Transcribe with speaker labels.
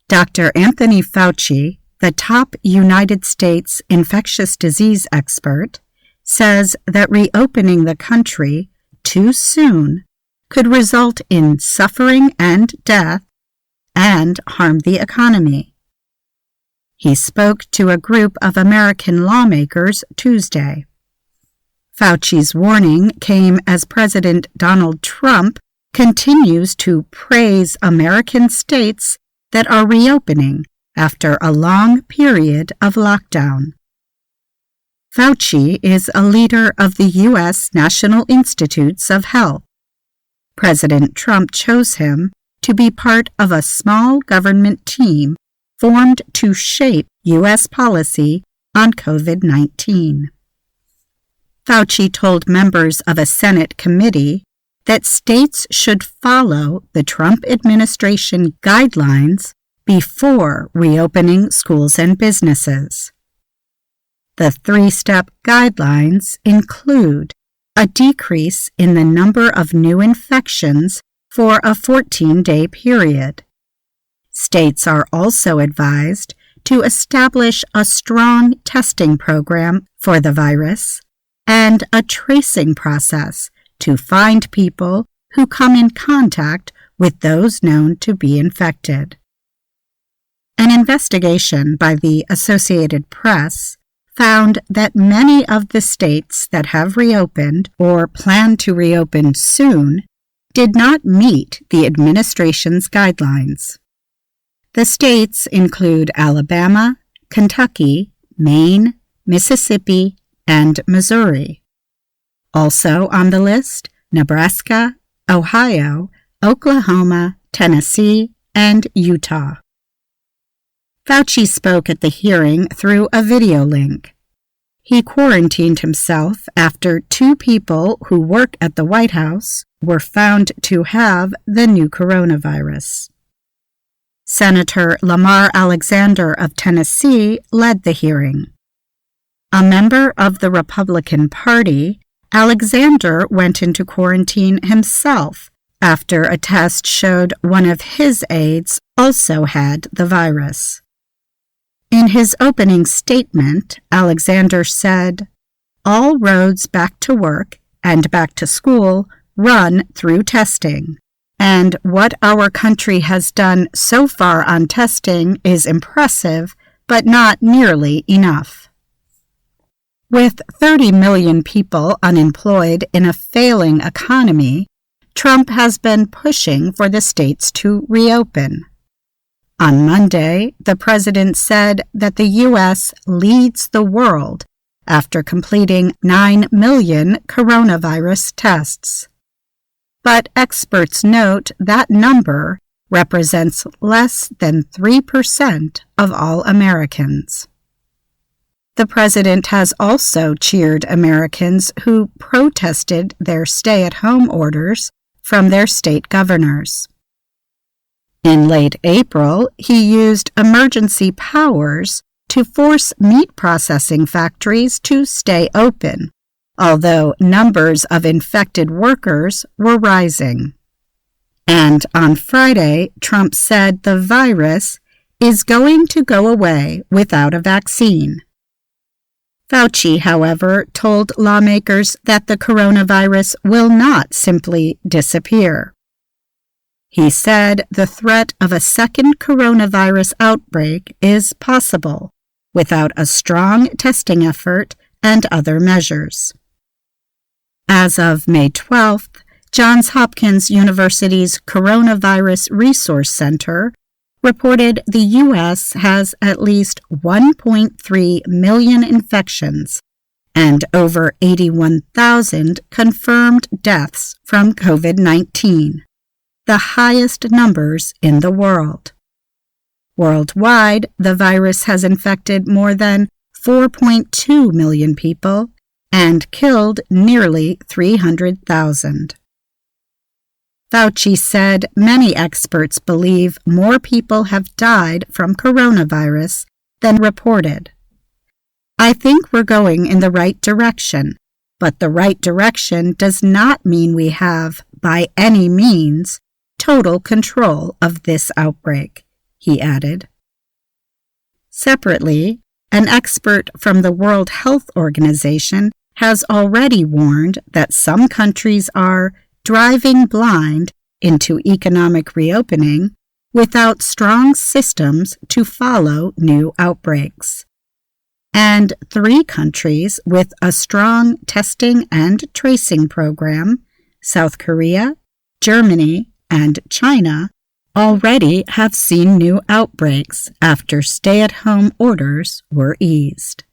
Speaker 1: Dr. Anthony Fauci, the top United States infectious disease expert, says that reopening the country too soon could result in suffering and death and harm the economy. He spoke to a group of American lawmakers Tuesday. Fauci's warning came as President Donald Trump continues to praise American states that are reopening after a long period of lockdown. Fauci is a leader of the U.S. National Institutes of Health. President Trump chose him to be part of a small government team formed to shape U.S. policy on COVID-19. Fauci told members of a Senate committee that states should follow the Trump administration guidelines before reopening schools and businesses. The three-step guidelines include a decrease in the number of new infections for a 14-day period. States are also advised to establish a strong testing program for the virus and a tracing process to find people who come in contact with those known to be infected. An investigation by the Associated Press found that many of the states that have reopened or plan to reopen soon did not meet the administration's guidelines. The states include Alabama, Kentucky, Maine, Mississippi, and Missouri. Also on the list, Nebraska, Ohio, Oklahoma, Tennessee, and Utah. Fauci spoke at the hearing through a video link. He quarantined himself after 2 people who work at the White House were found to have the new coronavirus. Senator Lamar Alexander of Tennessee led the hearing. A member of the Republican Party, Alexander went into quarantine himself after a test showed one of his aides also had the virus. In his opening statement, Alexander said, "All roads back to work and back to school run through testing, and what our country has done so far on testing is impressive, but not nearly enough." With 30 million people unemployed in a failing economy, Trump has been pushing for the states to reopen. On Monday, the president said that the U.S. leads the world after completing 9 million coronavirus tests. But experts note that number represents less than 3% of all Americans. The president has also cheered Americans who protested their stay-at-home orders from their state governors. In late April, he used emergency powers to force meat processing factories to stay open, although numbers of infected workers were rising. And on Friday, Trump said the virus is going to go away without a vaccine. Fauci, however, told lawmakers that the coronavirus will not simply disappear. He said the threat of a second coronavirus outbreak is possible without a strong testing effort and other measures. As of May 12th, Johns Hopkins University's Coronavirus Resource Center reported the U.S. has at least 1.3 million infections and over 81,000 confirmed deaths from COVID-19, the highest numbers in the world. Worldwide, the virus has infected more than 4.2 million people and killed nearly 300,000. Fauci said many experts believe more people have died from coronavirus than reported. "I think we're going in the right direction, but the right direction does not mean we have, by any means, total control of this outbreak," he added. Separately, an expert from the World Health Organization has already warned that some countries are driving blind into economic reopening without strong systems to follow new outbreaks. And 3 countries with a strong testing and tracing program, South Korea, Germany, and China, already have seen new outbreaks after stay-at-home orders were eased.